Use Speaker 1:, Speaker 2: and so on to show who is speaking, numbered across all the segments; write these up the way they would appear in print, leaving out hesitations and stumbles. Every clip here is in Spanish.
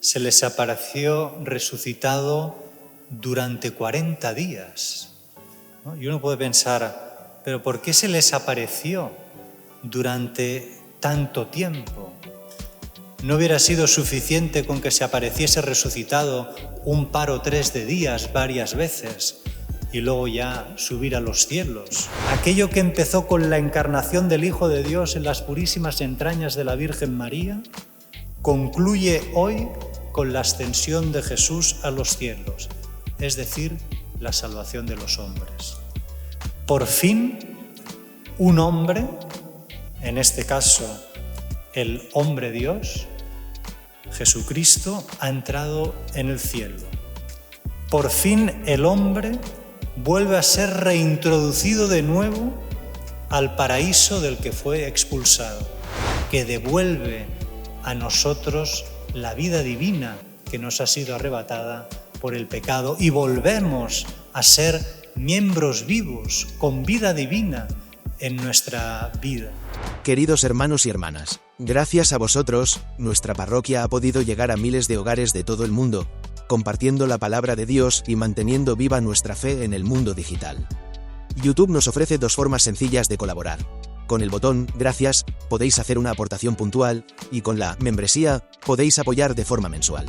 Speaker 1: se les apareció resucitado durante 40 días. ¿No? Y uno puede pensar, ¿pero por qué se les apareció durante tanto tiempo? ¿No hubiera sido suficiente con que se apareciese resucitado un par o tres de días varias veces y luego ya subir a los cielos? Aquello que empezó con la encarnación del Hijo de Dios en las purísimas entrañas de la Virgen María concluye hoy con la ascensión de Jesús a los cielos, es decir, la salvación de los hombres. Por fin, un hombre, en este caso el hombre Dios, Jesucristo, ha entrado en el cielo. Por fin el hombre vuelve a ser reintroducido de nuevo al paraíso del que fue expulsado, que devuelve a nosotros la vida divina que nos ha sido arrebatada por el pecado y volvemos a ser miembros vivos con vida divina en nuestra vida.
Speaker 2: Queridos hermanos y hermanas, gracias a vosotros, nuestra parroquia ha podido llegar a miles de hogares de todo el mundo, compartiendo la palabra de Dios y manteniendo viva nuestra fe en el mundo digital. YouTube nos ofrece dos formas sencillas de colaborar. Con el botón Gracias podéis hacer una aportación puntual y con la membresía podéis apoyar de forma mensual.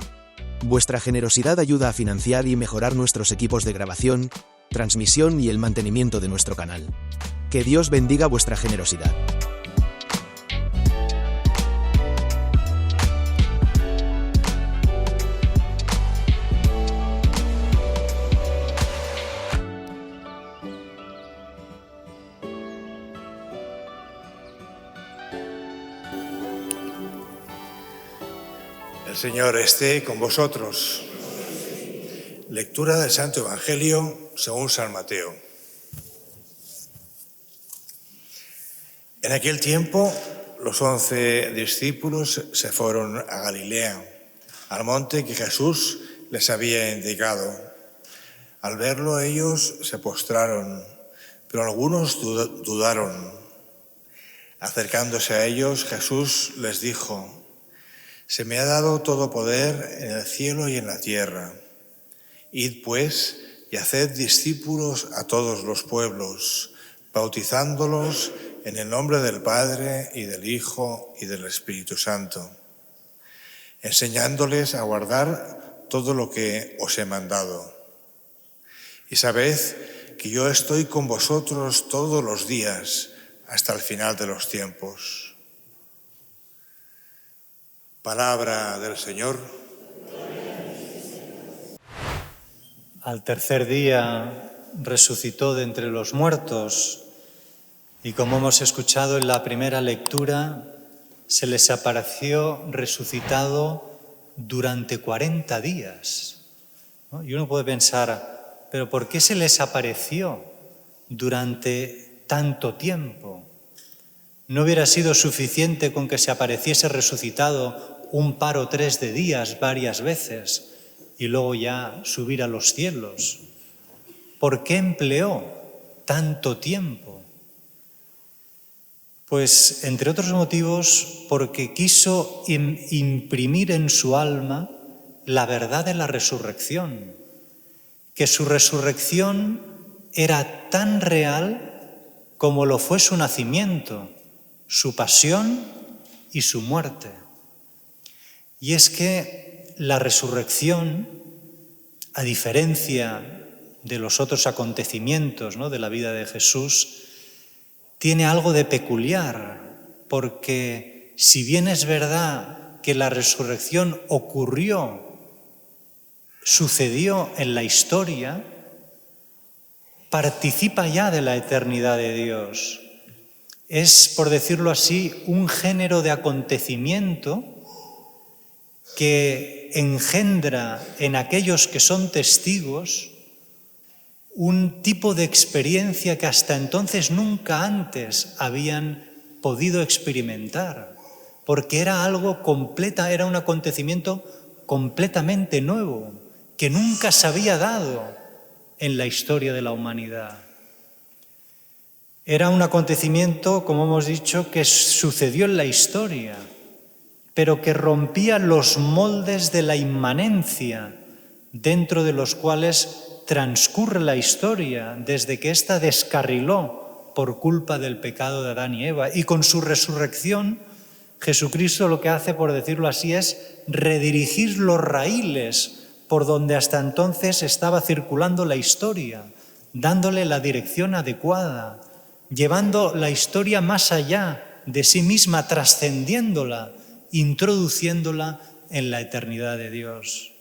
Speaker 2: Vuestra generosidad ayuda a financiar y mejorar nuestros equipos de grabación, transmisión y el mantenimiento de nuestro canal. Que Dios bendiga vuestra generosidad.
Speaker 3: El Señor esté con vosotros. Lectura del Santo Evangelio según San Mateo. En aquel tiempo, los 11 discípulos se fueron a Galilea, al monte que Jesús les había indicado. Al verlo, ellos se postraron, pero algunos dudaron. Acercándose a ellos, Jesús les dijo: «Se me ha dado todo poder en el cielo y en la tierra. Id pues y haced discípulos a todos los pueblos, bautizándolos en el nombre del Padre y del Hijo y del Espíritu Santo, enseñándoles a guardar todo lo que os he mandado. Y sabed que yo estoy con vosotros todos los días hasta el final de los tiempos». Palabra del Señor.
Speaker 1: Al tercer día resucitó de entre los muertos y, como hemos escuchado en la primera lectura, se les apareció resucitado durante 40 días. ¿No? Y uno puede pensar, ¿pero por qué se les apareció durante tanto tiempo? ¿No hubiera sido suficiente con que se apareciese resucitado un par o tres de días varias veces y luego ya subir a los cielos? ¿Por qué empleó tanto tiempo? Pues, entre otros motivos, porque quiso imprimir en su alma la verdad de la resurrección, que su resurrección era tan real como lo fue su nacimiento, su pasión y su muerte. Y es que la resurrección, a diferencia de los otros acontecimientos, ¿no?, de la vida de Jesús, tiene algo de peculiar, porque si bien es verdad que la resurrección sucedió en la historia, participa ya de la eternidad de Dios. Es, por decirlo así, un género de acontecimiento que engendra en aquellos que son testigos un tipo de experiencia que hasta entonces nunca antes habían podido experimentar, porque era era un acontecimiento completamente nuevo, que nunca se había dado en la historia de la humanidad. Era un acontecimiento, como hemos dicho, que sucedió en la historia, pero que rompía los moldes de la inmanencia dentro de los cuales transcurre la historia desde que ésta descarriló por culpa del pecado de Adán y Eva. Y con su resurrección, Jesucristo lo que hace, por decirlo así, es redirigir los raíles por donde hasta entonces estaba circulando la historia, dándole la dirección adecuada, llevando la historia más allá de sí misma, trascendiéndola, introduciéndola en la eternidad de Dios.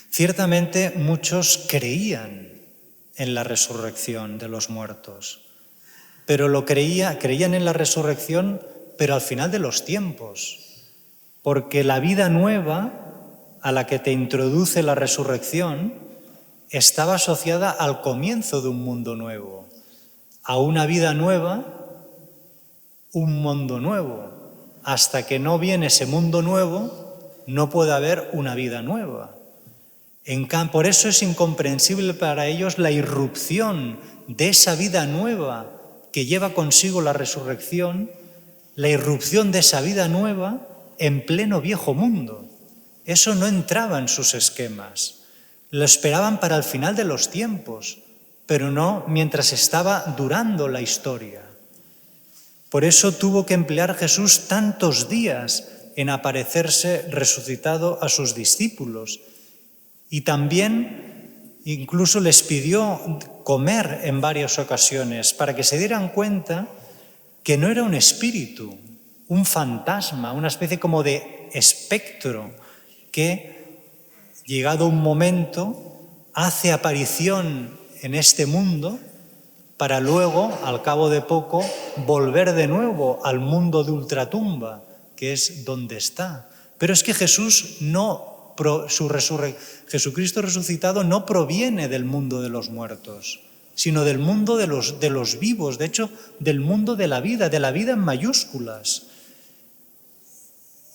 Speaker 1: Ciertamente muchos creían en la resurrección de los muertos, pero creían en la resurrección, pero al final de los tiempos, porque la vida nueva a la que te introduce la resurrección estaba asociada al comienzo de un mundo nuevo, a una vida nueva, un mundo nuevo. Hasta que no viene ese mundo nuevo, no puede haber una vida nueva. Por eso es incomprensible para ellos la irrupción de esa vida nueva que lleva consigo la resurrección, la irrupción de esa vida nueva en pleno viejo mundo. Eso no entraba en sus esquemas. Lo esperaban para el final de los tiempos, pero no mientras estaba durando la historia. Por eso tuvo que emplear Jesús tantos días en aparecerse resucitado a sus discípulos. Y también incluso les pidió comer en varias ocasiones para que se dieran cuenta que no era un espíritu, un fantasma, una especie como de espectro que, llegado un momento, hace aparición en este mundo para luego, al cabo de poco, volver de nuevo al mundo de ultratumba, que es donde está. Pero es que Jesucristo resucitado no proviene del mundo de los muertos, sino del mundo de los vivos, de hecho, del mundo de la vida en mayúsculas.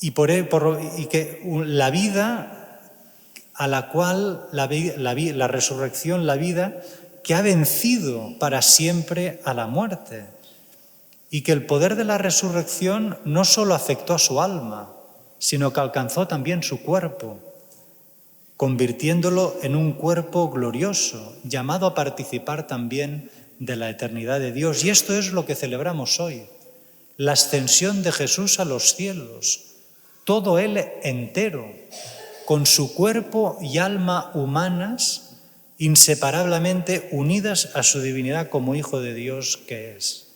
Speaker 1: Y que la vida a la cual la resurrección, la vida que ha vencido para siempre a la muerte. Y que el poder de la resurrección no solo afectó a su alma, sino que alcanzó también su cuerpo, convirtiéndolo en un cuerpo glorioso, llamado a participar también de la eternidad de Dios. Y esto es lo que celebramos hoy, la ascensión de Jesús a los cielos, todo Él entero, con su cuerpo y alma humanas, inseparablemente unidas a su divinidad como Hijo de Dios que es.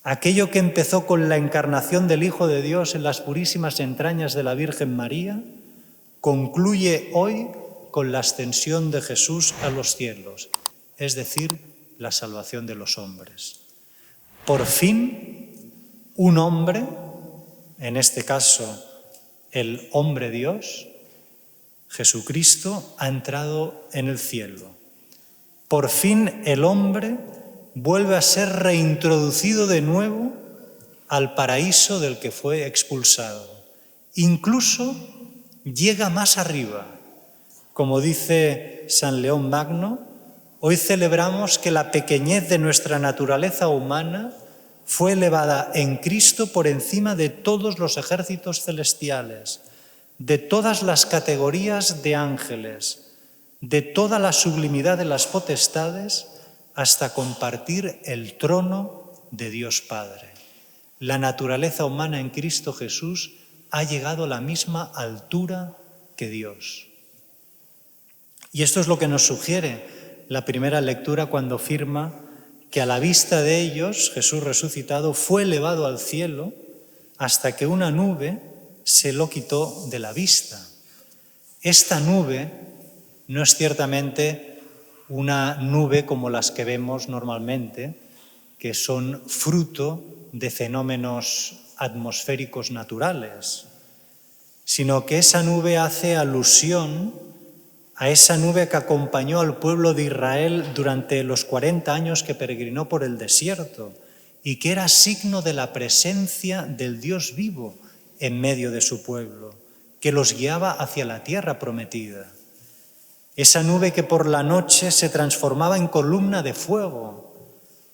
Speaker 1: Aquello que empezó con la encarnación del Hijo de Dios en las purísimas entrañas de la Virgen María, concluye hoy con la ascensión de Jesús a los cielos, es decir, la salvación de los hombres. Por fin, un hombre, en este caso el hombre Dios, Jesucristo, ha entrado en el cielo. Por fin el hombre vuelve a ser reintroducido de nuevo al paraíso del que fue expulsado. Incluso llega más arriba. Como dice San León Magno, hoy celebramos que la pequeñez de nuestra naturaleza humana fue elevada en Cristo por encima de todos los ejércitos celestiales, de todas las categorías de ángeles, de toda la sublimidad de las potestades, hasta compartir el trono de Dios Padre. La naturaleza humana en Cristo Jesús ha llegado a la misma altura que Dios. Y esto es lo que nos sugiere la primera lectura cuando afirma que a la vista de ellos Jesús resucitado fue elevado al cielo hasta que una nube se lo quitó de la vista. Esta nube no es ciertamente una nube como las que vemos normalmente, que son fruto de fenómenos atmosféricos naturales, sino que esa nube hace alusión a esa nube que acompañó al pueblo de Israel durante los 40 años que peregrinó por el desierto y que era signo de la presencia del Dios vivo en medio de su pueblo, que los guiaba hacia la tierra prometida. Esa nube que por la noche se transformaba en columna de fuego,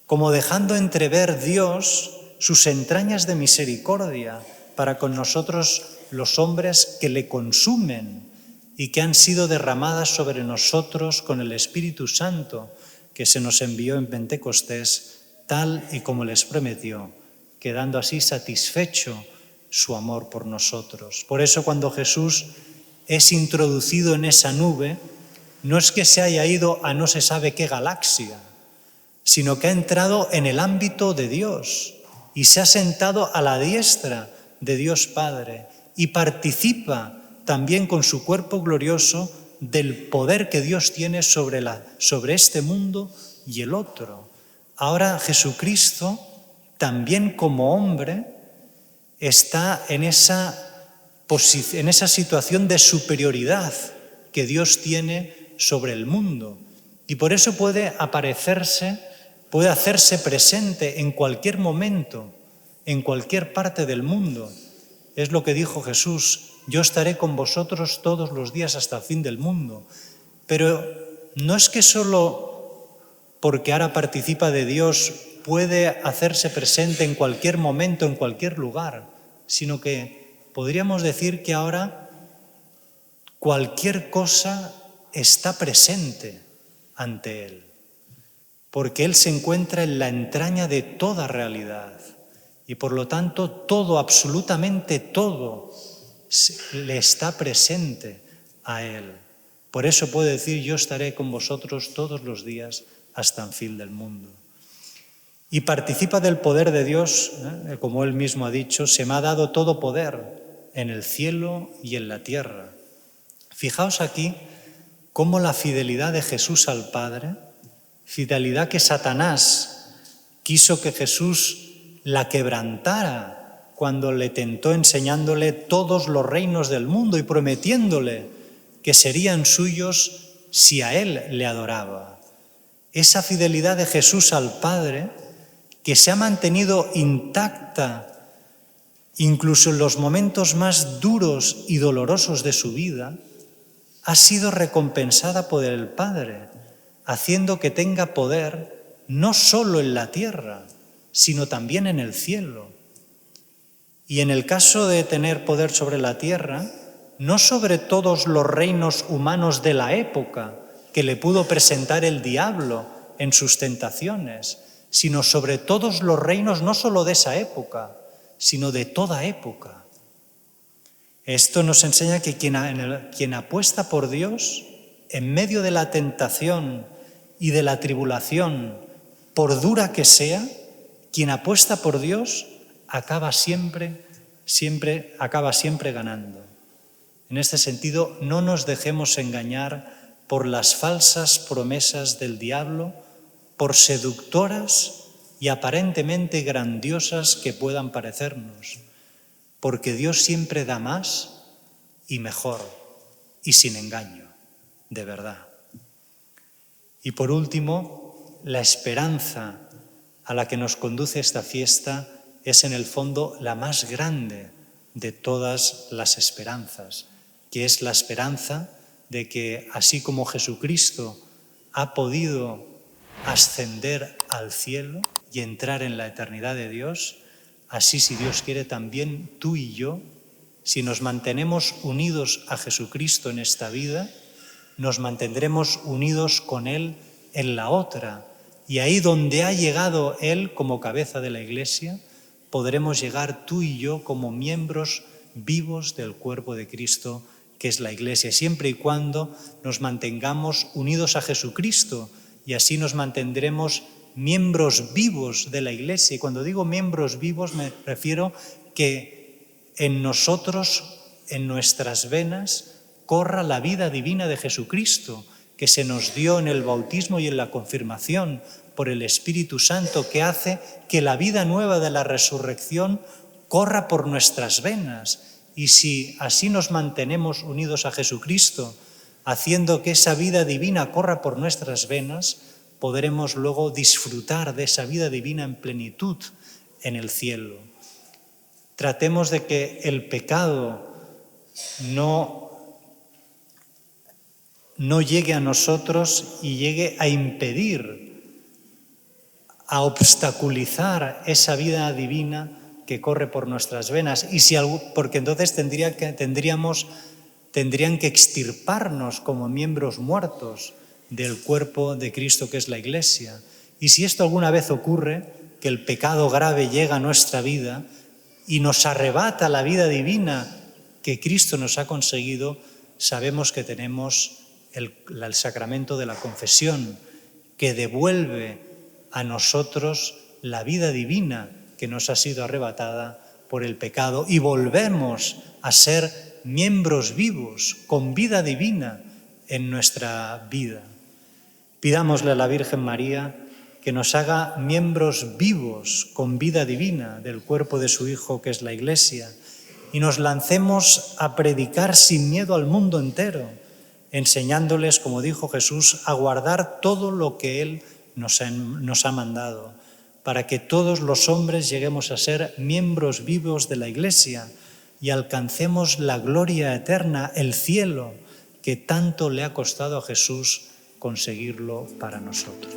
Speaker 1: como dejando entrever Dios sus entrañas de misericordia para con nosotros los hombres que le consumen y que han sido derramadas sobre nosotros con el Espíritu Santo que se nos envió en Pentecostés, tal y como les prometió, quedando así satisfecho su amor por nosotros. Por eso cuando Jesús es introducido en esa nube, no es que se haya ido a no se sabe qué galaxia, sino que ha entrado en el ámbito de Dios y se ha sentado a la diestra de Dios Padre y participa también con su cuerpo glorioso del poder que Dios tiene sobre este mundo y el otro. Ahora Jesucristo, también como hombre, está en esa situación de superioridad que Dios tiene sobre el mundo. Y por eso puede hacerse presente en cualquier momento, en cualquier parte del mundo. Es lo que dijo Jesús: yo estaré con vosotros todos los días hasta el fin del mundo. Pero no es que solo porque ahora participa de Dios puede hacerse presente en cualquier momento, en cualquier lugar, sino que podríamos decir que ahora cualquier cosa está presente ante Él, porque Él se encuentra en la entraña de toda realidad y por lo tanto todo, absolutamente todo, le está presente a Él. Por eso puede decir: yo estaré con vosotros todos los días hasta el fin del mundo. Y participa del poder de Dios, como Él mismo ha dicho: se me ha dado todo poder en el cielo y en la tierra. Fijaos aquí cómo la fidelidad de Jesús al Padre, fidelidad que Satanás quiso que Jesús la quebrantara cuando le tentó enseñándole todos los reinos del mundo y prometiéndole que serían suyos si a Él le adoraba. Esa fidelidad de Jesús al Padre, que se ha mantenido intacta incluso en los momentos más duros y dolorosos de su vida, ha sido recompensada por el Padre, haciendo que tenga poder no solo en la tierra, sino también en el cielo. Y en el caso de tener poder sobre la tierra, no sobre todos los reinos humanos de la época que le pudo presentar el diablo en sus tentaciones, sino sobre todos los reinos no solo de esa época, sino de toda época. Esto nos enseña que quien apuesta por Dios, en medio de la tentación y de la tribulación, por dura que sea, quien apuesta por Dios acaba siempre ganando. En este sentido, no nos dejemos engañar por las falsas promesas del diablo, por seductoras y aparentemente grandiosas que puedan parecernos, porque Dios siempre da más y mejor y sin engaño, de verdad. Y por último, la esperanza a la que nos conduce esta fiesta es en el fondo la más grande de todas las esperanzas, que es la esperanza de que así como Jesucristo ha podido ascender al cielo y entrar en la eternidad de Dios, así, si Dios quiere, también tú y yo, si nos mantenemos unidos a Jesucristo en esta vida, nos mantendremos unidos con Él en la otra. Y ahí donde ha llegado Él como cabeza de la Iglesia, podremos llegar tú y yo como miembros vivos del cuerpo de Cristo, que es la Iglesia, siempre y cuando nos mantengamos unidos a Jesucristo, y así nos mantendremos miembros vivos de la Iglesia. Y cuando digo miembros vivos me refiero que en nosotros, en nuestras venas, corra la vida divina de Jesucristo, que se nos dio en el bautismo y en la confirmación por el Espíritu Santo, que hace que la vida nueva de la resurrección corra por nuestras venas. Y si así nos mantenemos unidos a Jesucristo, haciendo que esa vida divina corra por nuestras venas, podremos luego disfrutar de esa vida divina en plenitud en el cielo. Tratemos de que el pecado no llegue a nosotros y llegue a impedir, a obstaculizar esa vida divina que corre por nuestras venas, porque entonces tendrían que extirparnos como miembros muertos del cuerpo de Cristo que es la Iglesia. Y si esto alguna vez ocurre, que el pecado grave llega a nuestra vida y nos arrebata la vida divina que Cristo nos ha conseguido, sabemos que tenemos el sacramento de la confesión, que devuelve a nosotros la vida divina que nos ha sido arrebatada por el pecado, y volvemos a ser miembros vivos, con vida divina en nuestra vida. Pidámosle a la Virgen María que nos haga miembros vivos, con vida divina, del cuerpo de su Hijo que es la Iglesia, y nos lancemos a predicar sin miedo al mundo entero, enseñándoles, como dijo Jesús, a guardar todo lo que Él nos ha mandado, para que todos los hombres lleguemos a ser miembros vivos de la Iglesia y alcancemos la gloria eterna, el cielo, que tanto le ha costado a Jesús conseguirlo para nosotros.